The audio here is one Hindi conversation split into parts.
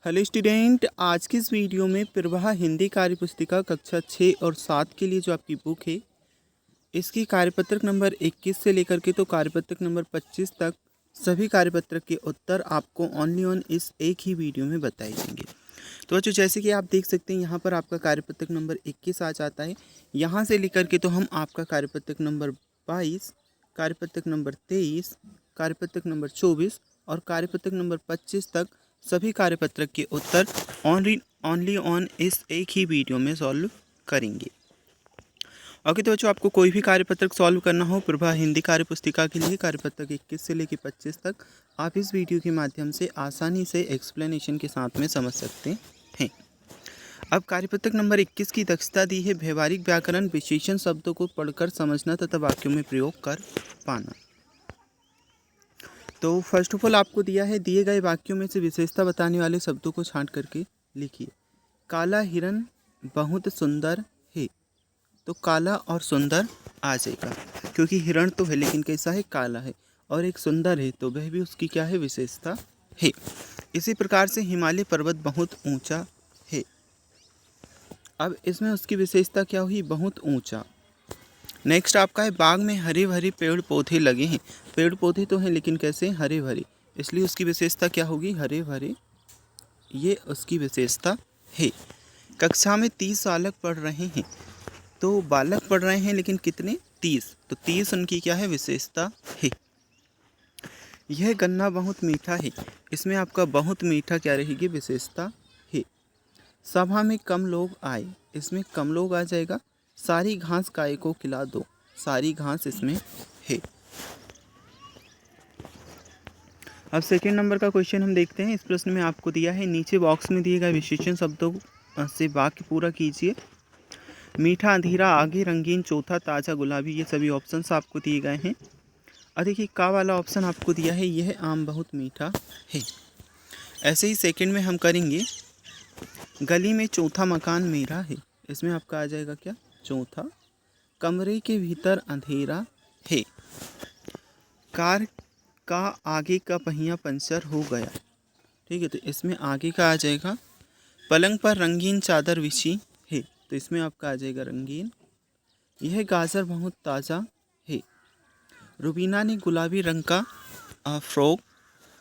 हेलो स्टूडेंट, आज की इस वीडियो में प्रवाह हिंदी कार्यपुस्तिका कक्षा 6 और 7 के लिए जो आपकी बुक है इसकी कार्यपत्रक नंबर 21 से लेकर के तो कार्यपत्रक नंबर 25 तक सभी कार्यपत्रक के उत्तर आपको ओनली ऑन इस एक ही वीडियो में बताए जाएंगे। तो बच्चों, जैसे कि आप देख सकते हैं यहाँ पर आपका कार्यपत्रक नंबर 21 आ जाता है। यहाँ से लेकर के तो हम आपका कार्यपत्रक नंबर 22, कार्यपत्रक नंबर 23, कार्यपत्रक नंबर 24 और कार्यपत्रक नंबर 25 तक सभी कार्यपत्रक के उत्तर ओनली ऑन इस एक ही वीडियो में सॉल्व करेंगे। ओके, तो बच्चों, आपको कोई भी कार्यपत्रक सॉल्व करना हो प्रभा हिंदी कार्यपुस्तिका के लिए कार्यपत्रक 21 से लेकर 25 तक आप इस वीडियो के माध्यम से आसानी से एक्सप्लेनेशन के साथ में समझ सकते हैं। अब कार्यपत्रक नंबर 21 की दक्षता दी है व्यवहारिक व्याकरण विशेषण शब्दों को पढ़कर समझना तथा वाक्यों में प्रयोग कर पाना। तो फर्स्ट ऑफ ऑल आपको दिया है दिए गए वाक्यों में से विशेषता बताने वाले शब्दों को छांट करके लिखिए। काला हिरन बहुत सुंदर है, तो काला और सुंदर आ जाएगा क्योंकि हिरण तो है लेकिन कैसा है, काला है, और एक सुंदर है तो वह भी उसकी क्या है, विशेषता है। इसी प्रकार से हिमालय पर्वत बहुत ऊंचा है। अब इसमें उसकी विशेषता क्या हुई, बहुत ऊंचा। नेक्स्ट आपका है बाग में हरे भरे पेड़ पौधे लगे हैं। पेड़ पौधे तो हैं लेकिन कैसे, हरे भरे, इसलिए उसकी विशेषता क्या होगी, हरे भरे, ये उसकी विशेषता है। कक्षा में 30 बालक पढ़ रहे हैं, तो बालक पढ़ रहे हैं लेकिन कितने, 30, तो 30 उनकी क्या है, विशेषता है। यह गन्ना बहुत मीठा है, इसमें आपका बहुत मीठा क्या रहेगी, विशेषता है। सभा में कम लोग आए, इसमें कम लोग आ जाएगा। सारी घास गाय को खिला दो, सारी घास इसमें है। अब सेकंड नंबर का क्वेश्चन हम देखते हैं। इस प्रश्न में आपको दिया है नीचे बॉक्स में दिए गए विशेषण शब्दों से वाक्य पूरा कीजिए। मीठा, अंधेरा, आगे, रंगीन, चौथा, ताज़ा, गुलाबी, ये सभी ऑप्शंस आपको दिए गए हैं। और देखिए का वाला ऑप्शन आपको दिया है, यह आम बहुत मीठा है। ऐसे ही सेकंड में हम करेंगे, गली में चौथा मकान मेरा है, इसमें आपका आ जाएगा क्या, चौथा। कमरे के भीतर अंधेरा है। कार का आगे का पहिया पंचर हो गया, ठीक है, तो इसमें आगे का आ जाएगा। पलंग पर रंगीन चादर बिछी है, तो इसमें आपका आ जाएगा रंगीन। यह गाजर बहुत ताज़ा है। रुबीना ने गुलाबी रंग का फ्रॉक,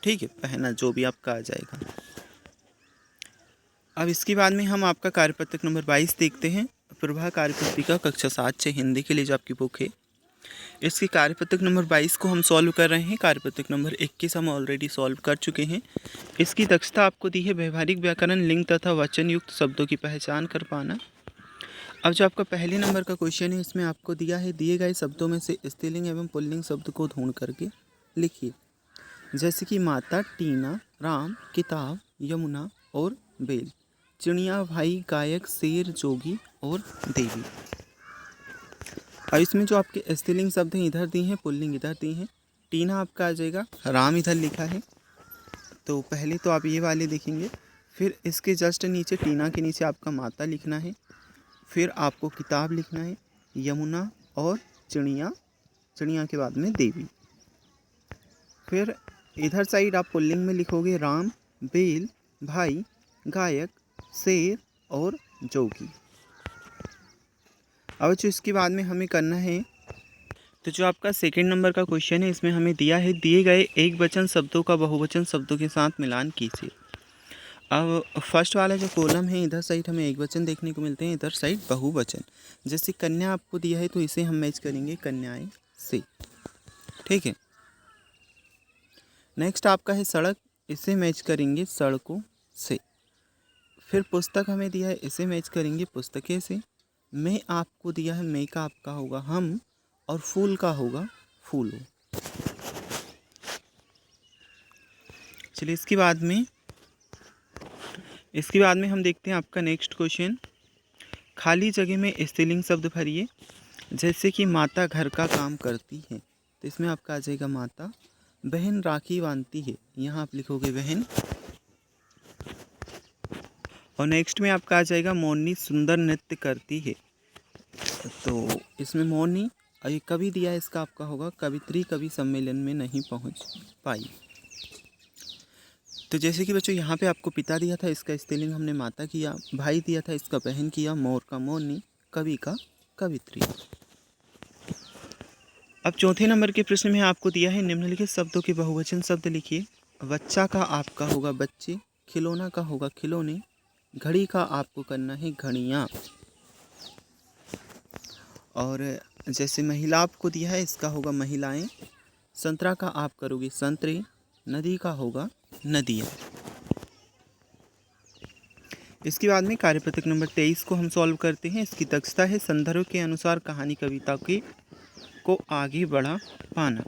ठीक है, पहना, जो भी आपका आ जाएगा। अब इसके बाद में हम आपका कार्यपत्रक नंबर 22 देखते हैं। प्रभा कार्यपुस्तिका कक्षा 7 से हिंदी के लिए जो आपकी बुक है इसकी कार्यपत्रक नंबर 22 को हम सॉल्व कर रहे हैं। कार्यपत्रक नंबर 21 हम ऑलरेडी सॉल्व कर चुके हैं। इसकी दक्षता आपको दी है व्यवहारिक व्याकरण लिंग तथा वचन युक्त शब्दों की पहचान कर पाना। अब जो आपका पहले नंबर का क्वेश्चन है इसमें आपको दिया है दिए गए शब्दों में से स्त्रीलिंग एवं पुल्लिंग शब्द को ढूंढ करके लिखिए। जैसे कि माता, टीना, राम, किताब, यमुना और बेल, चिड़िया, भाई, गायक, शेर, जोगी और देवी। अब इसमें जो आपके स्त्रीलिंग शब्द हैं इधर दिए हैं, पुल्लिंग इधर दिए हैं। टीना आपका आ जाएगा, राम इधर लिखा है, तो पहले तो आप ये वाले देखेंगे। फिर इसके जस्ट नीचे टीना के नीचे आपका माता लिखना है। फिर आपको किताब लिखना है, यमुना और चिड़िया, चिड़िया के बाद में देवी। फिर इधर साइड आप पुल्लिंग में लिखोगे राम, बेल, भाई, गायक, शेर और जोगी। अब जो इसके बाद में हमें करना है, तो जो आपका सेकंड नंबर का क्वेश्चन है इसमें हमें दिया है दिए गए एक वचन शब्दों का बहुवचन शब्दों के साथ मिलान कीजिए। अब फर्स्ट वाला जो कॉलम है इधर साइड हमें एक वचन देखने को मिलते हैं, इधर साइड बहुवचन। जैसे कन्या आपको दिया है तो इसे हम मैच करेंगे कन्याएं से, ठीक है। नेक्स्ट आपका है सड़क, इसे मैच करेंगे सड़कों से। फिर पुस्तक हमें दिया है, इसे मैच करेंगे पुस्तकें से। मैं आपको दिया है, मैं का आपका होगा हम और फूल का होगा फूलों। चलिए इसके बाद में हम देखते हैं आपका नेक्स्ट क्वेश्चन। खाली जगह में स्त्रीलिंग शब्द भरिए। जैसे कि माता घर का काम करती है, तो इसमें आपका आ जाएगा माता। बहन राखी बांधती है, यहाँ आप लिखोगे बहन। और नेक्स्ट में आपका आ जाएगा मोरनी सुंदर नृत्य करती है, तो इसमें मोरनी, और ये कवि दिया है इसका आपका होगा कवित्री कवि सम्मेलन में नहीं पहुंच पाई। तो जैसे कि बच्चों यहाँ पे आपको पिता दिया था, इसका स्त्रीलिंग हमने माता किया, भाई दिया था, इसका बहन किया, मोर का मोरनी, कवि का कवित्री। अब चौथे नंबर के प्रश्न में आपको दिया है निम्नलिखित शब्दों के बहुवचन शब्द लिखिए। बच्चा का आपका होगा बच्चे, खिलौना का होगा खिलौने, घड़ी का आपको करना है घड़ियाँ। और जैसे महिला आपको दिया है, इसका होगा महिलाएं, संतरा का आप करोगे संतरे, नदी का होगा नदियाँ। इसके बाद में कार्यपत्रक नंबर 23 को हम सॉल्व करते हैं। इसकी दक्षता है संदर्भ के अनुसार कहानी कविता को आगे बढ़ा पाना।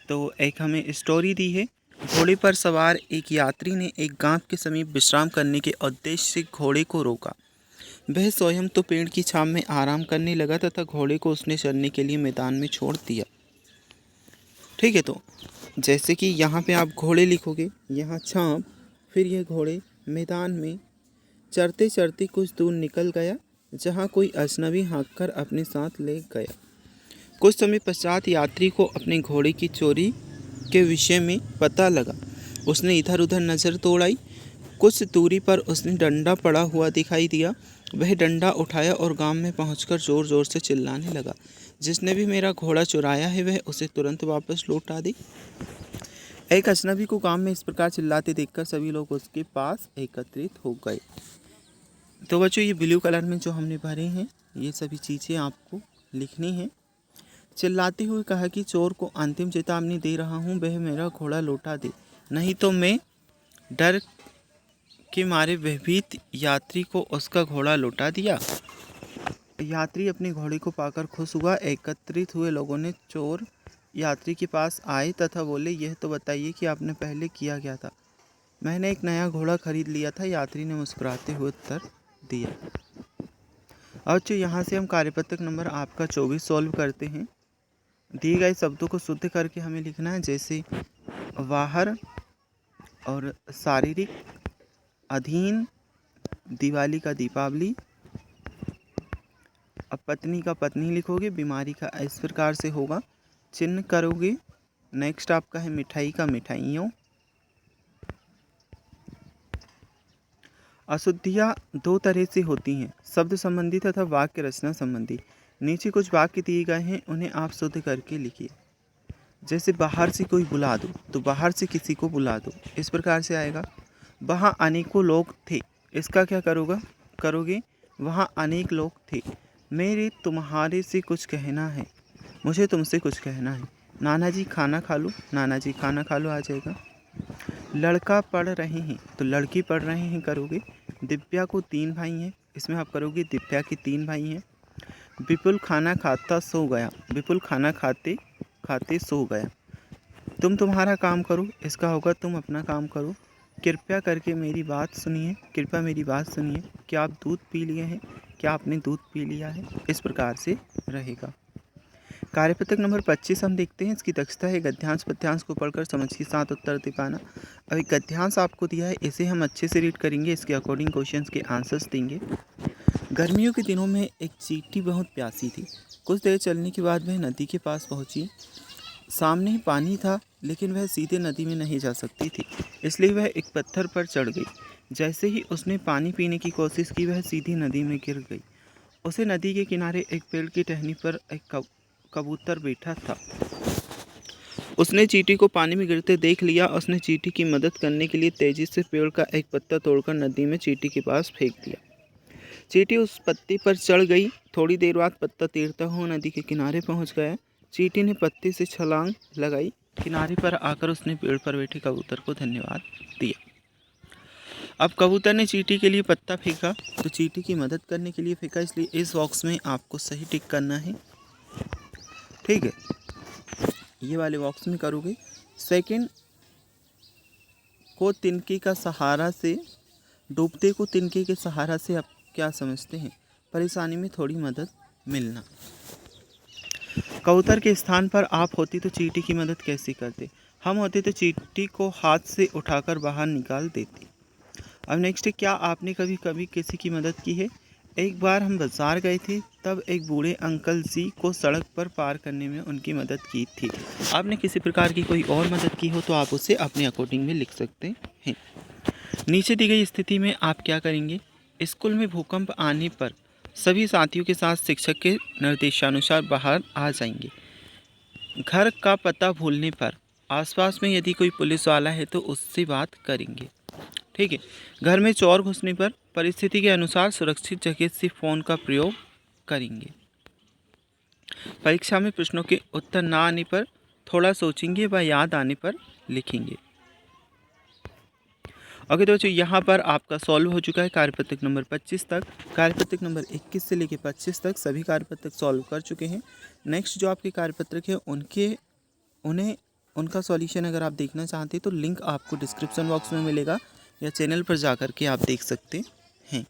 तो एक हमें स्टोरी दी है। घोड़े पर सवार एक यात्री ने एक गांव के समीप विश्राम करने के उद्देश्य से घोड़े को रोका। वह स्वयं तो पेड़ की छांव में आराम करने लगा तथा घोड़े को उसने चरने के लिए मैदान में छोड़ दिया। ठीक है, तो जैसे कि यहाँ पे आप घोड़े लिखोगे, यहाँ छांव, फिर ये घोड़े मैदान में चरते चरते कुछ दूर निकल गया, जहाँ कोई अजनबी हाँककर अपने साथ ले गया। कुछ समय पश्चात यात्री को अपने घोड़े की चोरी के विषय में पता लगा। उसने इधर उधर नज़र दौड़ाई। कुछ दूरी पर उसने डंडा पड़ा हुआ दिखाई दिया। वह डंडा उठाया और गांव में पहुंचकर ज़ोर ज़ोर से चिल्लाने लगा, जिसने भी मेरा घोड़ा चुराया है वह उसे तुरंत वापस लौटा दे। एक अजनबी को गांव में इस प्रकार चिल्लाते देखकर सभी लोग उसके पास एकत्रित हो गए। तो बच्चों, ये ब्लू कलर में जो हमने भरे हैं, ये सभी चीज़ें आपको लिखनी है। चिल्लाते हुए कहा कि चोर को अंतिम चेतावनी दे रहा हूँ, वह मेरा घोड़ा लौटा दे, नहीं तो मैं। डर के मारे भयभीत यात्री को उसका घोड़ा लौटा दिया। यात्री अपने घोड़े को पाकर खुश हुआ। एकत्रित हुए लोगों ने चोर यात्री के पास आए तथा बोले, यह तो बताइए कि आपने पहले किया क्या था। मैंने एक नया घोड़ा खरीद लिया था, यात्री ने मुस्कुराते हुए उत्तर दिया। और जो यहाँ से हम कार्यपत्रक नंबर आपका 24 सॉल्व करते हैं। दिए गए शब्दों को शुद्ध करके हमें लिखना है, जैसे बाहर और शारीरिक, अधीन, दिवाली का दीपावली। अब पत्नी का पत्नी लिखोगे, बीमारी का इस प्रकार से होगा, चिन्ह करोगे। नेक्स्ट आपका है मिठाई का मिठाइयों। अशुद्धियाँ दो तरह से होती हैं, शब्द संबंधी तथा वाक्य रचना संबंधी। नीचे कुछ वाक्य दिए गए हैं, उन्हें आप शुद्ध करके लिखिए। जैसे बाहर से कोई बुला दो, तो बाहर से किसी को बुला दो, इस प्रकार से आएगा। वहाँ अनेकों लोग थे, इसका क्या करोगे, वहाँ अनेक लोग थे। मेरे तुम्हारे से कुछ कहना है, मुझे तुमसे कुछ कहना है। नाना जी खाना खा लो, नाना जी खाना खा लो आ जाएगा। लड़का पढ़ रहे हैं, तो लड़की पढ़ रहे हैं करोगे। दिव्या को 3 भाई हैं, इसमें आप करोगे दिव्या के 3 भाई हैं। विपुल खाना खाता सो गया, विपुल खाना खाते खाते सो गया। तुम तुम्हारा काम करो, इसका होगा तुम अपना काम करो। कृपया करके मेरी बात सुनिए, कृपया मेरी बात सुनिए। क्या आप दूध पी लिए हैं, क्या आपने दूध पी लिया है, इस प्रकार से रहेगा। कार्यपत्रक नंबर 25 हम देखते हैं। इसकी दक्षता है गद्यांश पद्यांश को पढ़कर समझ के साथ उत्तर दे पाना। अभी गद्यांश आपको दिया है, इसे हम अच्छे से रीड करेंगे, इसके अकॉर्डिंग क्वेश्चंस के आंसर्स देंगे। गर्मियों के दिनों में एक चींटी बहुत प्यासी थी। कुछ देर चलने के बाद वह नदी के पास पहुंची। सामने ही पानी था, लेकिन वह सीधे नदी में नहीं जा सकती थी, इसलिए वह एक पत्थर पर चढ़ गई। जैसे ही उसने पानी पीने की कोशिश की, वह सीधी नदी में गिर गई। उसे नदी के किनारे एक पेड़ की टहनी पर एक कबूतर बैठा था। उसने चींटी को पानी में गिरते देख लिया। उसने चींटी की मदद करने के लिए तेजी से पेड़ का एक पत्ता तोड़कर नदी में चींटी के पास फेंक दिया। चींटी उस पत्ते पर चढ़ गई। थोड़ी देर बाद पत्ता तैरता हुआ नदी के किनारे पहुंच गया। चींटी ने पत्ते से छलांग लगाई। किनारे पर आकर उसने पेड़ पर बैठे कबूतर को धन्यवाद दिया। अब कबूतर ने चींटी के लिए पत्ता फेंका, तो चींटी की मदद करने के लिए फेंका, इसलिए इस बॉक्स में आपको सही टिक करना है। ठीक है, ये वाले बॉक्स में करोगे। सेकंड को तिनके का सहारा से, डूबते को तिनके के सहारा से आप क्या समझते हैं, परेशानी में थोड़ी मदद मिलना। कबूतर के स्थान पर आप होती तो चींटी की मदद कैसे करते। हम होते तो चींटी को हाथ से उठाकर बाहर निकाल देते। अब नेक्स्ट है, क्या आपने कभी कभी किसी की मदद की है। एक बार हम बाजार गए थे, तब एक बूढ़े अंकल जी को सड़क पर पार करने में उनकी मदद की थी। आपने किसी प्रकार की कोई और मदद की हो तो आप उसे अपने अकॉर्डिंग में लिख सकते हैं। नीचे दी गई स्थिति में आप क्या करेंगे? स्कूल में भूकंप आने पर सभी साथियों के साथ शिक्षक के निर्देशानुसार बाहर आ जाएंगे। घर का पता भूलने पर आसपास में यदि कोई पुलिस वाला है तो उससे बात करेंगे। ठीक है। घर में चोर घुसने पर परिस्थिति के अनुसार सुरक्षित जगह से फ़ोन का प्रयोग करेंगे। परीक्षा में प्रश्नों के उत्तर ना आने पर थोड़ा सोचेंगे व याद आने पर लिखेंगे। ओके दोस्तों, यहाँ पर आपका सॉल्व हो चुका है कार्यपत्रक नंबर 25 तक। कार्यपत्रक नंबर 21 से लेकर 25 तक सभी कार्यपत्रक सॉल्व कर चुके हैं। नेक्स्ट जो आपके कार्यपत्रक है उनका सॉल्यूशन अगर आप देखना चाहते हैं तो लिंक आपको डिस्क्रिप्शन बॉक्स में मिलेगा या चैनल पर जा कर के आप देख सकते हैं।